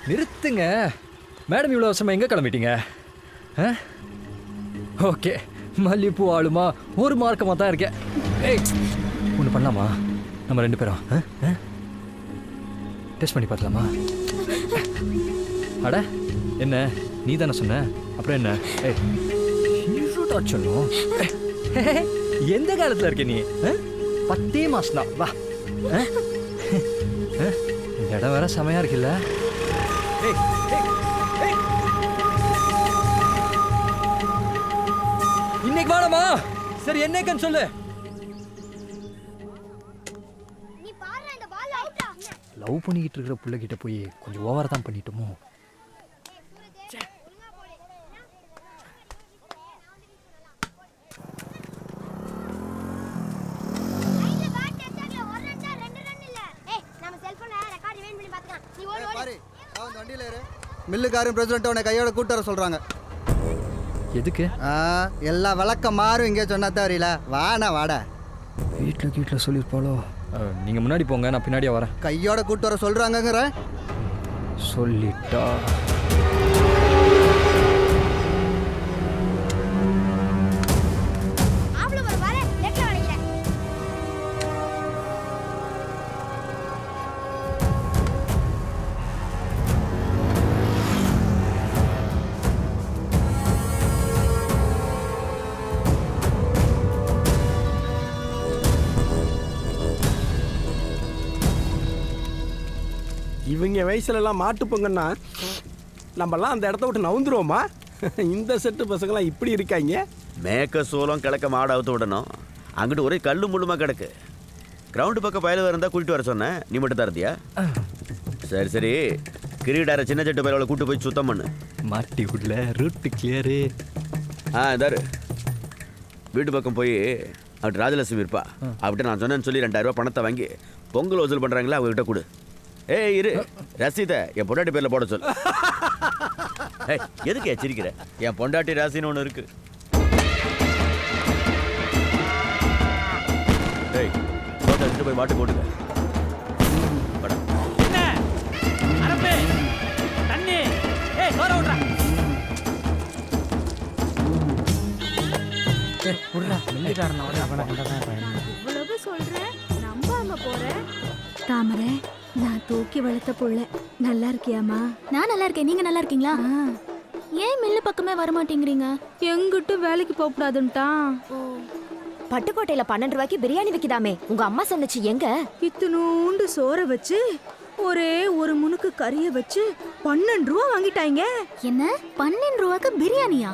நிறுத்துங்க மேடம், இவ்வளோ வருஷமா எங்கே கிளம்பிட்டீங்க? ஓகே, மல்லிப்பூ ஆளுமா ஒரு மார்க்கமாக தான் இருக்கேன். ஏய், ஒன்று பண்ணலாமா? நம்ம 2 பேரும் டெஸ்ட் பண்ணி பார்க்கலாமா? அட என்ன, நீ தானே சொன்ன, அப்புறம் என்ன? ஏய், சொல்லும் எந்த காலத்தில் இருக்க நீ? 10 மாசம் தான். வா, இந்த இடம் வேற செமையா இருக்குல்ல? இன்னைக்கு வாடமா. சரி, என்னைக்குன்னு சொல்லு. லவ் பண்ணிக்கிட்டு இருக்கிற பிள்ளைகிட்ட போய் கொஞ்சம் ஓவரா தான் பண்ணிட்டோமோ? மில்லுக்காரன் பிரசிடென்ட் உன்னை கையோட கூட்டு வர சொல்றாங்க. எதுக்கு? எல்லாம் விளக்கம் மாறும் இங்கே சொன்னா தெரியல. வாடா வாடா. வீட்டில் சொல்லியிருப்பாளோ? நீங்கள் முன்னாடி போங்க, நான் பின்னாடியே வரேன். கையோட கூட்டு வர சொல்றாங்கங்கிற சொல்லிட்டா. இவங்க வயசுலலாம் மாட்டு பொங்கன்னா நம்மலாம் அந்த இடத்த விட்டு நவுந்துருவோமா? இந்த செட்டு பசங்களாம் இப்படி இருக்காங்க. மேக்க சோளம் கிழக்க மாடு அவுத்து விடணும். அங்கிட்டு ஒரே கல்லு முள்ளுமா கிடக்கு. கிரவுண்டு பக்கம் பயலுவ இருந்தால் கூட்டிட்டு வர சொன்னேன், நீ மட்டும் தான் இருந்தியா? சரி சரி, கிரீடார சின்ன செட்டு பயலோட கூட்டு போய் சுத்தம் பண்ணு. மாட்டி விடல, ரூட்டு கிளியரு. இதாரு வீட்டு பக்கம் போய் அப்படி ராஜலட்சுமி இருப்பா, அவர்கிட்ட நான் சொன்னேன்னு சொல்லி 2000 ரூபா பணத்தை வாங்கி பொங்கல் வசூல் பண்ணுறாங்களா அவங்ககிட்ட கொடு. ஏய் இரு, ரசீதை என் பொண்டாட்டி பேரில் போட சொல்லு. எதுக்கு சிரிக்கிற? என் பொண்டாட்டி ராசின்னு ஒன்று இருக்கு. ஏய், எடுத்துட்டு போய் மாட்டு போட்டுக்க. தாமரை, நான் தூக்கி வளர்த்த புள்ள. நல்லா இருக்கியாமா? நான் நல்லா இருக்கேன். நீங்க நல்லா இருக்கீங்களா? ஏன் மில்லு பக்கமே வரமாட்டேங்கிறீங்க? எங்கிட்டும் வேலைக்கு போக கூடாதுன்ட்டான். பட்டுக்கோட்டையில 12 ரூபாய்க்கு பிரியாணி விக்குதாமே, உங்க அம்மா சொன்னச்சு. எங்க இத்தினூண்டு சோற வச்சு ஒரே ஒரு முனுக்கு கறிய வச்சு 12 ரூபா வாங்கிட்டாங்க. என்ன 12 ரூபாய்க்கு பிரியாணியா?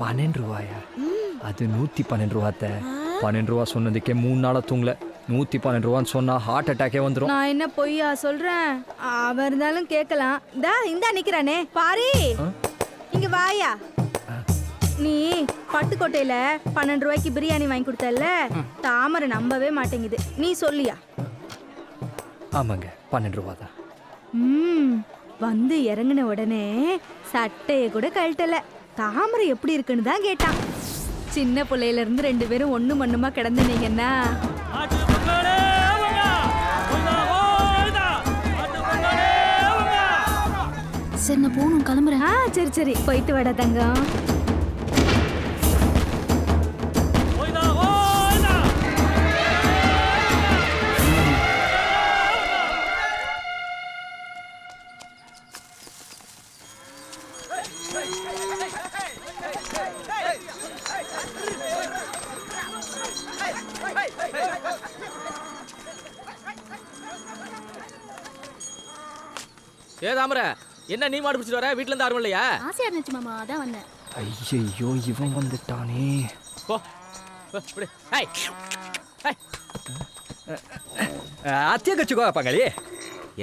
12 ரூபாயா? அது 112 ரூபாத்த. 12 ரூபா சொன்னதுக்கே 3 நாளா தூங்கல. 112 ரூபான்னு சொன்னா ஹார்ட் அட்டாக்கே வந்துடும். நான் என்ன பொய்யா சொல்றேன்? அவன் இருந்தாலும் கேட்கலாம். இந்தா நிக்கிறானே பாரி, இங்க வாயா. நீ பட்டுக்கோட்டையில 12 ரூபாய்க்கு பிரியாணி வாங்கி கொடுத்தல, தாமரை நம்பவே மாட்டேங்குது. நீ சொல்லியா? ஆமாங்க, 12 ரூபா தான். வந்து இறங்கின உடனே சட்டைய கூட கழட்டல. தாமரை எப்படி இருக்குன்னு தான் கேட்டான். சின்ன பிள்ளையில இருந்து 2 பேரும் ஒண்ணு மண்ணுமா கிடந்துனீங்கன்னா. சரி, நான் போகணும், கிளம்புறேன். சரி சரி, போயிட்டு வாடா தங்கம். ஏ தாமரை, என்ன நீ மாடு பிடிச்சிட்டு வர? வீட்டுல இருந்து யாரும் இல்லையா? ஆசையா இருந்துச்சு மாமா, அதான் வந்தேன். ஐயோ, இவன் வந்துட்டானே. போ. அத்தியக்கு சுக்கா பங்களி.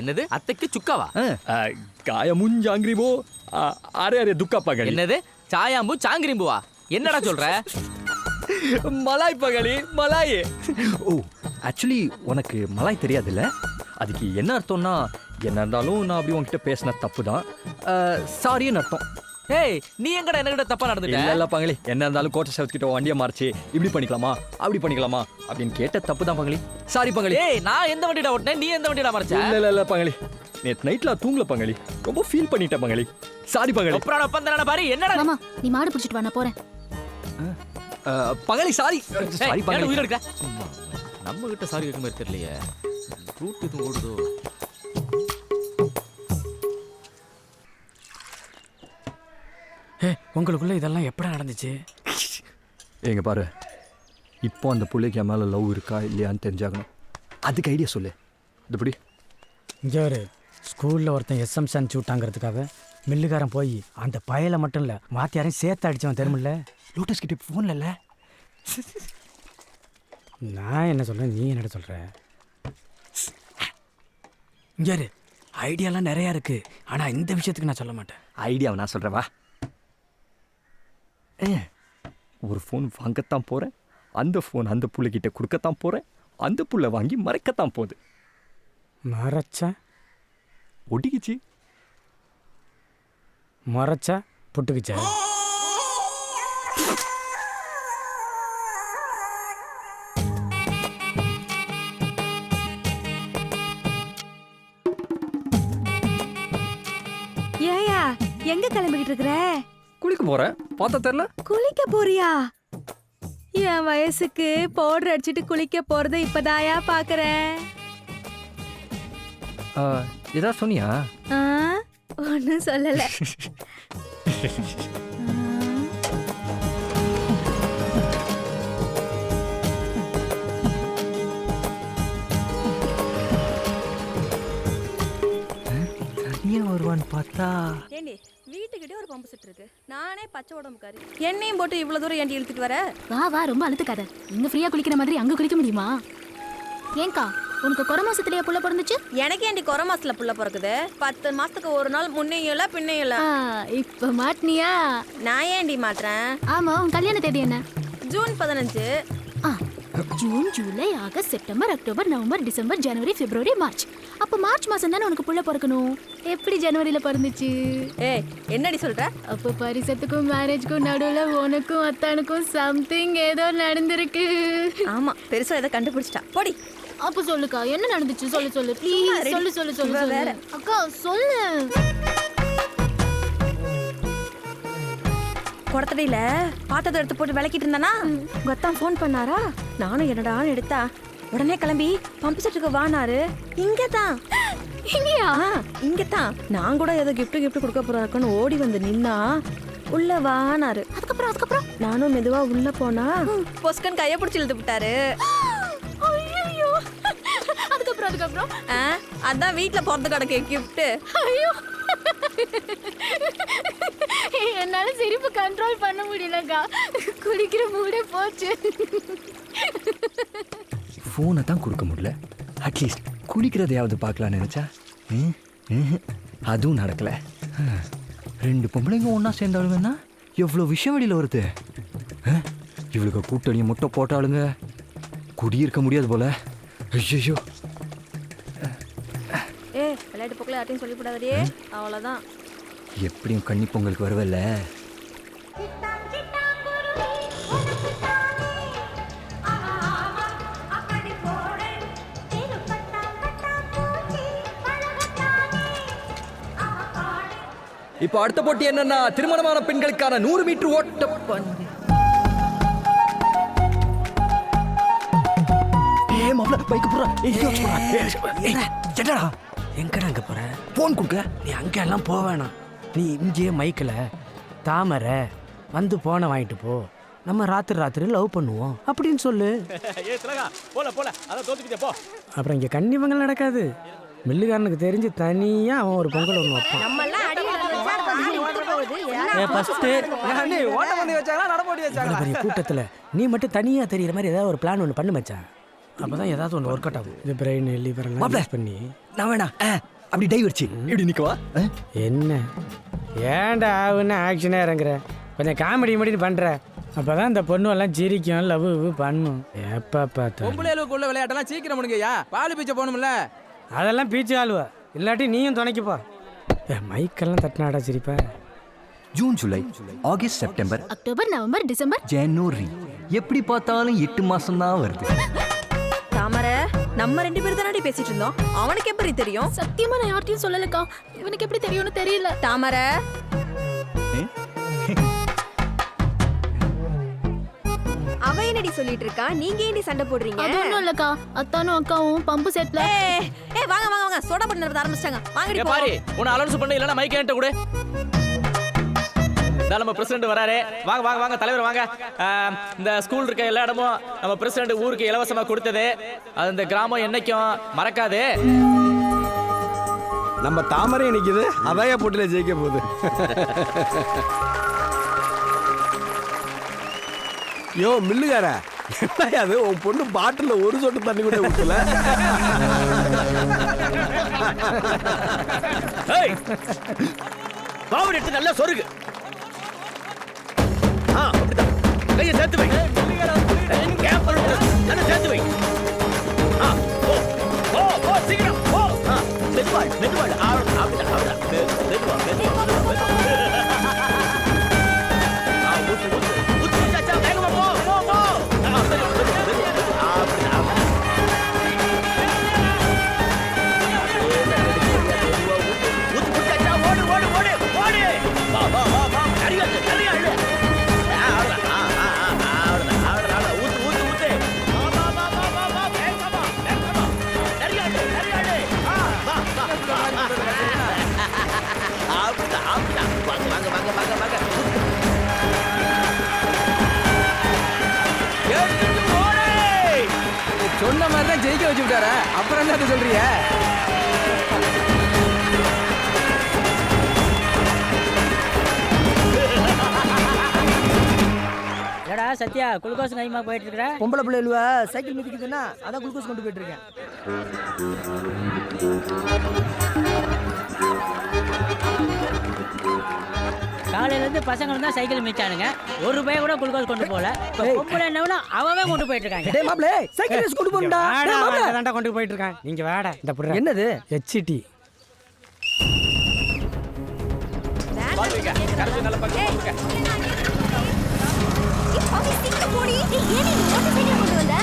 என்னது அத்தைக்கு சுக்காவா? காயமுஞ்சாங்கிரிபோ அரே அரே துக்கா பங்களி. என்னது சாயாம்பு சாங்கிரிம்புவா? என்னடா சொல்ற? மலாய் பங்களி, மலாய். ஓ, ஆக்சுவலி உனக்கு மலாய் தெரியாதுல்ல? அதுக்கு என்ன அர்த்தம்னா, என்ன இருந்தாலும் நான் அப்படி உன்கிட்ட பேசின தப்பு தான், சாரின்னு அர்த்தம். ஏய் நீ எங்கடா என்கிட்ட தப்பா நடந்துட்ட இல்ல இல்ல பங்களி, என்ன இருந்தாலும் கோட்டை சவுத்கிட்ட வண்டியை மாறிச்சு இப்படி பண்ணிக்கலாமா அப்படி பண்ணிக்கலாமா அப்படின்னு கேட்ட தப்பு தான் பங்களி. சாரி பங்களி. ஏய் நான் எந்த வண்டிடா ஓட்டுனேன், நீ எந்த வண்டிடா மறைச்ச? இல்ல இல்ல பங்களி, நேத்து நைட்ல தூங்கல பங்களி, ரொம்ப ஃபீல் பண்ணிட்டேன் பங்களி. சாரி பங்களி. அப்புறம் ஒப்பந்தன பாரு என்னடா மாமா நீ மாடு பிடிச்சிட்டு வா, நான் போறேன். பங்களி சாரி சாரி ஏய், பங்களி. உயிர் எடுக்க நம்ம கிட்ட சாரி கேட்க மாதிரி தெரியலையே. ரூட் எதுவும் ஓடுதோ? உங்களுக்குள்ள இதெல்லாம் எப்படா நடந்துச்சு? எங்க பாரு, இப்போ அந்த பிள்ளைக்கு என் மேலே லவ் இருக்கா இல்லையான்னு தெரிஞ்சாகணும். அதுக்கு ஐடியா சொல்லு. இதுபடி இங்கே ஒரு ஸ்கூலில் ஒருத்தன் எஸ்எம்ஸ் அனுப்பிச்சு விட்டாங்கிறதுக்காக மில்லுக்காரன் போய் அந்த பயலை மட்டும் இல்லை மாத்தியாரையும் சேர்த்து அடித்தவன் தெரியுமில்ல. லோட்டஸ் கிட்ட ஃபோன்ல இல்லை. நான் என்ன சொல்கிறேன், நீ என்னடா சொல்கிற? இங்கே ஐடியாலாம் நிறையா இருக்குது, ஆனால் இந்த விஷயத்துக்கு நான் சொல்ல மாட்டேன். ஐடியாவை நான் சொல்கிறேன் வா. ஒரு ஃபோன் வாங்கத்தான் போகிறேன், அந்த ஃபோன் அந்த புள்ளைகிட்ட கொடுக்கத்தான் போகிறேன், அந்த புள்ள வாங்கி மறைக்கத்தான் போகுது. மறைச்சா ஒட்டிக்கிச்சு. மறைச்சா புட்டுக்குச்சா? ஏயா எங்க கிளம்பிக்கிட்டு இருக்கிற? குளிக்க போகிறேன், பார்த்தா தெரில. குளிக்க போறியா? என் வயசுக்கு பவுடர் அடிச்சிட்டு குளிக்க போறதை இப்பதாயா பாக்குறேன். ஏதாவது சொன்னியா? ஒன்னும் சொல்லல. தனியாக வருவான்னு பார்த்தா ஏண்டி வீட்டுக்கிட்டே ஒரு பம்பு செட் இருக்கு, நானே பச்சை உடம்புக்காரி, என்னையும் போட்டு இவ்வளவு தூரம் ஏண்டி இழுத்துட்டு வர? வா வா, ரொம்ப அழுத்துக்காத. இங்க ஃப்ரீயா குளிக்கிற மாதிரி அங்க குளிக்க முடியுமா? ஏங்கா உனக்கு குறை மாசத்துலயே புள்ள பிறந்துச்சு? எனக்கு ஏண்டி குறை மாசத்துல புள்ள பிறக்குது? 10 மாசத்துக்கு ஒரு நாள் முன்னையும் இல்ல பின்னையும் இல்ல. இப்ப மாட்டினியா? நான் ஏண்டி மாட்டேன்? ஆமா, உன் கல்யாண தேதி என்ன? June 15. June, July, August, September, October, November, December, ஜனவரி, பிப்ரவரி, மார்ச். அப்ப மார்ச் மாசம் தானே உனக்கு புள்ள பிறக்கணும். எப்படி ஜனவரியில பிறந்துச்சு? ஏய் என்னடி சொல்ற? அப்ப பரிசத்துக்கும் மேரேஜ்க்கும் நடுவுல உனக்கும் அத்தானுக்கும் சம்திங் ஏதோ நடந்திருக்கு. ஆமா, பெருசா ஏதோ கண்டுபிடிச்சிட்டா. போடி. அப்ப சொல்லுக்கா, என்ன நடந்துச்சு? சொல்லு சொல்லு ப்ளீஸ். சொல்லு சொல்லு சொல்லு வேற. அக்கா சொல்லு. குடத்தடியில பாத்திரத்தை எடுத்து போட்டு விளக்கிட்டு இருந்தானா, கொத்தான் ஃபோன் பண்ணாரா. நானும் என்னடான்னு எடுத்தா உடனே கிளம்பி பம்பு செட்டுக்கு வானாரு. இங்கதான் இங்கயா? இங்கதான். நான் கூட ஏதோ கிஃப்ட் கொடுக்க போறாருக்குன்னு ஓடி வந்து நின்னா உள்ள வானாரு. அதுக்கப்புறம் நானும் மெதுவா உள்ள போனா பொஸ்கன் கைய பிடிச்சி இழுத்து விட்டாரு. ஐயோ, அதுக்கப்புறம் அதான் வீட்டுல பிறந்து கிடக்கு கிஃப்ட். ஐயோ, என்னால சிரிப்பு கண்ட்ரோல் பண்ண முடியலக்கா. குளிக்கிற மூடே போச்சு. ஃபோனை தான் கொடுக்க முடியல, அட்லீஸ்ட் குளிக்கிறதையாவது பார்க்கலான்னு நினச்சா அதுவும் நடக்கலை. 2 பொம்பளைங்க ஒன்றா சேர்ந்தாளுங்கன்னா எவ்வளோ விஷயம் வெளியில் வருது. இவளுக்கு கூட்டணியை முட்டை போட்டாளுங்க, குடியிருக்க முடியாது போல. ஐயோ, விளையாட்டு போக்குல யார்ட்டையும் சொல்லிவிடாதே, அவ்வளோதான். எப்படியும் கன்னி பொங்கலுக்கு வருவல்ல. இப்போ அடுத்த போட்டி என்னன்னா திருமணமான பெண்களுக்கான 100 மீட்டர் ஓட்ட பந்தயம். என்னடா எங்கடா அங்கே போற? போன் கொடுக்க. நீ அங்கே எல்லாம் போக வேணாம். நீ இங்கே மைக்கில் தாமரை வந்து போனை வாங்கிட்டு போ, நம்ம ராத்திரி லவ் பண்ணுவோம் அப்படின்னு சொல்லு. அப்புறம் இங்கே கன்னிமங்கல் நடக்காது. மில்லுக்காரனுக்கு தெரிஞ்சு தனியாக அவன் ஒரு பொங்கல் ஒன்று வைப்பான். பெரிய கூட்டத்தில் நீ மட்டும் தனியாக தெரியுற மாதிரி ஏதாவது ஒரு பிளான் ஒன்று பண்ணு மச்சான். அப்பதான் ஏதாவது ஒன்று ஒர்க் அவுட் ஆகும். இது பிரெயின் லிவர் பண்ணி நான் வேணா அப்படி டை வச்சு இப்படி நிற்கவா? என்ன ஏன்டா ஆகுன்னு ஆக்ஷனே இறங்குற? கொஞ்சம் காமெடி மடின்னு பண்ணுற, அப்பதான் இந்த பொண்ணு எல்லாம் சிரிக்கும், லவ் பண்ணும். எப்போ பார்த்தா பொம்பளைகளுக்குள்ள விளையாட்டெல்லாம் சீக்கிரம் முடிங்கய்யா, பால் பீச்ச போகணும்ல. அதெல்லாம் பீச்சு ஆளுவா, இல்லாட்டி நீயும் துணைக்குப்பா. மைக்கெல்லாம் தட்டினாடா சிரிப்பா. June July August September October November December ஜனவரி எப்படி பார்த்தாலும் 8 மாசம் தான் வருது. தாமரை நம்ம 2 பேரும் தானடி பேசிட்டு இருந்தோம். அவனுக்கு எப்படி தெரியும்? சத்தியமா நான் யார்ட்டையும் சொல்லலக்கா. இவனுக்கு எப்படி தெரியும்னு தெரியல. தாமரை அவ என்னடி சொல்லிட்டு இருக்கா? நீங்க ஏண்டி சண்டை போடுறீங்க? அது ஒண்ணும் இல்லக்கா. அத்தானும் அக்காவும் பம்பு செட்ல ஏய் வாங்க வாங்க வாங்க சோடா பண்ணி நடத்த ஆரம்பிச்சிட்டாங்க. வாங்கடி போ. பாரு உன்னை அலௌன்ஸ் பண்ண இல்லனா மைக் என்கிட்ட கொடு. நம்ம பிரசிடென்ட் வராரு. வாங்க வாங்க வாங்க தலைவர் வாங்க. இந்த ஸ்கூல் இருக்க எல்லா இடமும் நம்ம பிரசிடென்ட் ஊருக்கு இலவசமா கொடுத்தது. அது இந்த கிராமம் என்னைக்கும் மறக்காது. நம்ம தாமரை நிக்குது, அதாய போட்டியில ஜெயிக்க போகுது. யோ மில்லுகார, என்ன அது உன் பொண்ணு பாட்டில் ஒரு சொட்டு தண்ணி கூட ஊற்றல. பாவன் எடுத்து நல்லா சொருகு. கையை சேர்த்து வை. நல்லா சேர்த்து வை. சீக்கிரம் மெதுவாள் மெதுவாள். மெதுவா சொன்ன மாதிரி தான் ஜெயிக்க வச்சு விட்டாரா? அப்புறம் என்ன சொல்றீங்க? ஏடா சத்யா, குளுக்கோஸ் கைமா போயிட்டு இருக்கிற? பொம்பளை பிள்ளைல சைக்கிள் மிதிக்குதுன்னா அதான் குளுக்கோஸ் கொண்டு போயிட்டு இருக்கேன். காலையிலேருந்து பசங்க தான் சைக்கிள் மிதிச்சானுங்க. ஒரு ரூபாய் கூட குளுக்கோஸ் கொண்டு போகல. பொம்பளை என்னவனா அவவே கொண்டு போயிட்டு இருக்காங்க. டேய் மாப்ள, சைக்கிள் ரேஸ் கொண்டு போறடா. அதான்டா கொண்டு போயிட்டு இருக்கான். நீங்க வாடா. இந்த புற என்னது? HT. பாருங்க கரெக்ட் நல்ல பக்கம் போங்க. பாவி சிக்க போடி. ஏன் நீ மோட்டார் சைக்கிள் கொண்டு வந்த?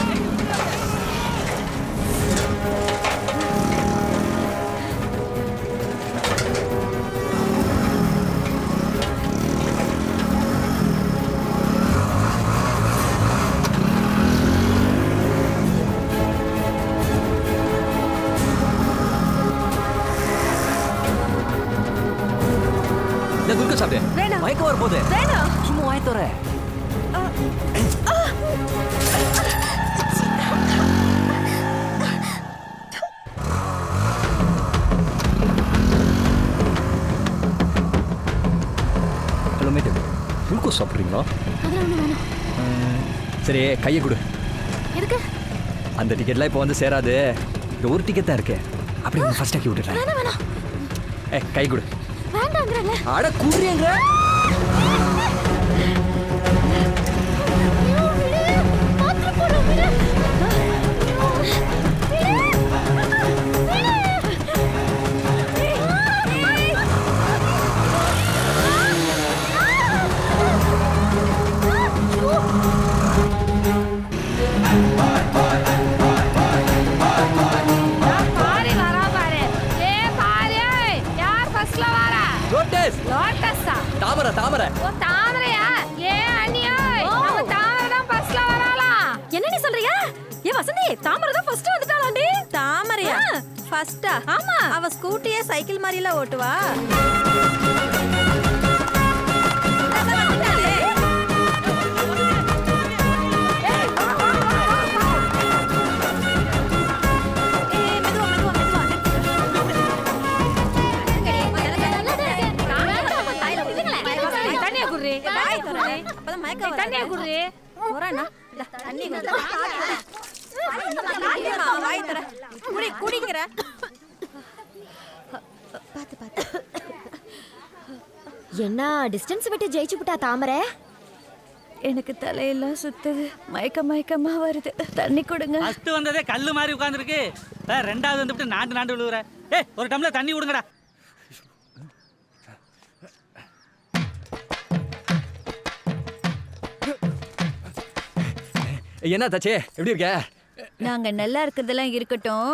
மயக்கம் வர போது சும்மா வாய் தர. ஹலோ மேடம், குளுக்கோஸ் சாப்பிட்றீங்களா? சரி கையை கொடு. எதுக்கு? அந்த டிக்கெட்லாம் இப்போ வந்து சேராது. இந்த ஒரு டிக்கெட் தான் இருக்கு. அப்படி ஒன்று ஃபர்ஸ்ட் ஆக்கி விட்டுறேன். வேணாம். கை கொடு. வேண்டாங்கறல. அட குடுறீங்க. தாமரை. ஓ தாமரையா? ஏ அண்ணியா? நம்ம தாமரை தான் ஃபர்ஸ்ட்ல வராளா? என்ன நீ சொல்றியா? ஏ வசந்தி, தாமரை தான் ஃபர்ஸ்ட் வந்துட்டாளாண்டி. தாமரையா? ஃபர்ஸ்டா? ஆமா. அவ ஸ்கூட்டியே சைக்கிள் மாதிரில ஓட்டுவா. என்ன டிஸ்டன்ஸ் விட்டு ஜெயிச்சு விட்டா தாமரை? எனக்கு தலையெல்லாம் சுத்துது, மயக்கமா வருது. தண்ணி கொடுங்க. ஃபர்ஸ்ட் வந்ததே கல்லு மாதிரி உட்கார்ந்துருக்கு. ரெண்டாவது வந்துட்டு நாண்டு விழுவுற. ஒரு டம்ளர் தண்ணி கொடுங்கடா. என்ன தாச்சே எப்படி இருக்க? நாங்க நல்லா இருக்கிறதெல்லாம் இருக்கட்டும்,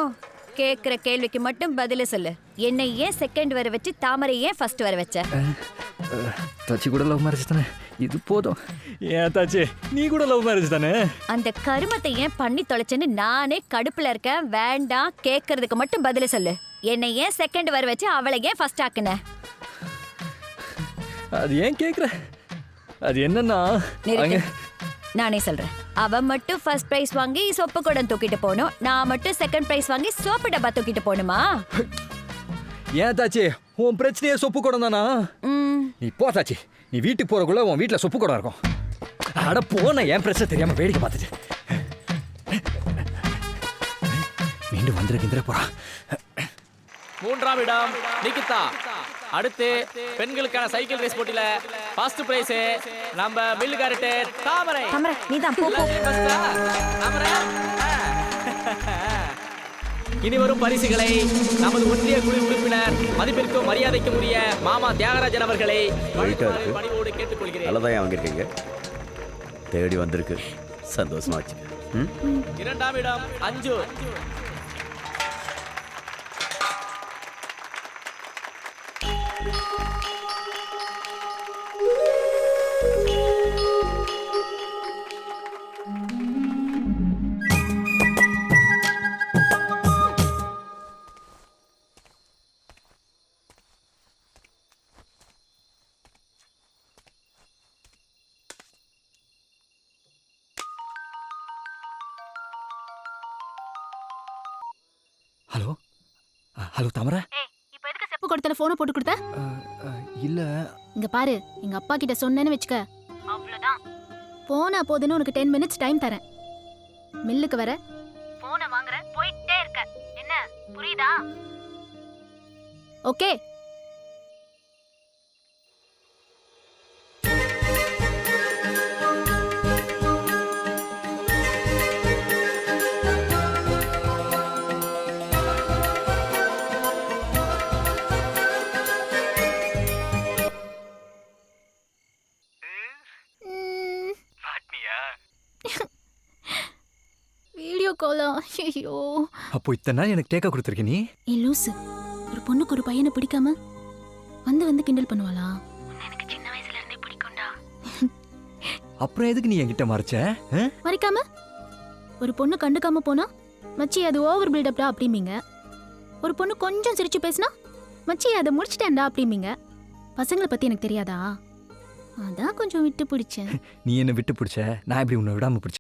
கேக்குற கேள்விக்கு மட்டும் பதில சொல்லு. என்னை ஏன் செகண்ட் வர வச்சு தாமரை ஏன் ஃபர்ஸ்ட் வர வச்ச? தாச்சி கூட லவ் மேரேஜ் தானே, இது போதும். ஏன் தாச்சி நீ கூட லவ் மேரேஜ் தானே? அந்த கருமத்தை ஏன் பண்ணி தொலைச்சேன்னு நானே கடுப்புல இருக்கேன். வேண்டாம், கேக்குறதுக்கு மட்டும் பதில சொல்லு. என்னை ஏன் செகண்ட் வர வச்சு அவளை ஏன் ஃபர்ஸ்ட் ஆக்குன? அது ஏன் கேக்குற? அது என்னன்னா நிறுத்து. நானே சொல்றேன். அவ மட்டும் ஃபர்ஸ்ட் பிரைஸ் வாங்கி சொப்பு குடம் தூக்கிட்டு போகணும், நான் மட்டும் செகண்ட் பிரைஸ் வாங்கி சோப்பு டப்பா தூக்கிட்டு போகணுமா? ஏன் தாச்சி உன் பிரச்சனையே சொப்பு குடம் தானா? நீ போ தாச்சி, நீ வீட்டுக்கு போறக்குள்ள உன் வீட்டுல சொப்பு குடம் இருக்கும். அட போன என் பிரச்சனை தெரியாம வேடிக்கை பார்த்துட்டு மீண்டும் வந்துருக்கின்ற போறா. 3ஆம் இடம் நிகிதா. அடுத்து பெண்களுக்கான சைக்கிள் ரேஸ் போட்டியில ஃபர்ஸ்ட் பிரைஸ் நம்ம மில்லுகாரட்டு தாமரை. தாமரை நீதான் போ போ. தாமரை. இனி வரும் பரிசுகளை நமது ஒன்றிய குழு உறுப்பினர் மதிப்பிற்கும் மரியாதைக்கும் உரிய மாமா தியாகராஜன் அவர்களை பணிவோடு கேட்டுக்கொள்கிறேன். நல்லதான் வாங்கியிருக்கீங்க, தேடி வந்திருக்கு, சந்தோஷமா வச்சுக்க. 2ஆம் இடம் அஞ்சு. ஹலோ ஹலோ தாமரை. இப்போ எதுக்கு செப்பு கொடுத்தல போனை போட்டு கொடுத்த? இல்ல இங்க பாரு, எங்க அப்பா கிட்ட சொன்னேன்னு வெச்சுக்க, அவ்வளவுதான். போனா போதுன்னு உனக்கு 10 மினிட்ஸ் டைம் தரேன். மில்லுக்கு வர போனை வாங்குற, போயிட்டே இருக்க. என்ன புரியுதா? ஓகே. வீடியோ காலா? ஐயோ. அப்போ இத்தனை நாள் எனக்கு டேக்கா கொடுத்துருக்க நீ? ஏ லூசு, ஒரு பொண்ணுக்கு ஒரு பையனை பிடிக்காம வந்து வந்து கிண்டல் பண்ணுவாளா? எனக்கு சின்ன வயசுல இருந்தே பிடிக்கும்டா. அப்புறம் எதுக்கு நீ என்கிட்ட மறைச்ச? மறைக்காம ஒரு பொண்ணு கண்டுக்காம போனா மச்சி அது ஓவர் பில்டப்டா அப்படிம்பீங்க. ஒரு பொண்ணு கொஞ்சம் சிரிச்சு பேசினா மச்சி அதை முடிச்சிட்டேன்டா அப்படிம்பீங்க. பசங்களை பத்தி எனக்கு தெரியாதா? அதான் கொஞ்சம் விட்டு பிடிச்சேன். நீ என்ன விட்டு பிடிச்ச, நான் எப்படி உன்னை விடாம பிடிச்ச?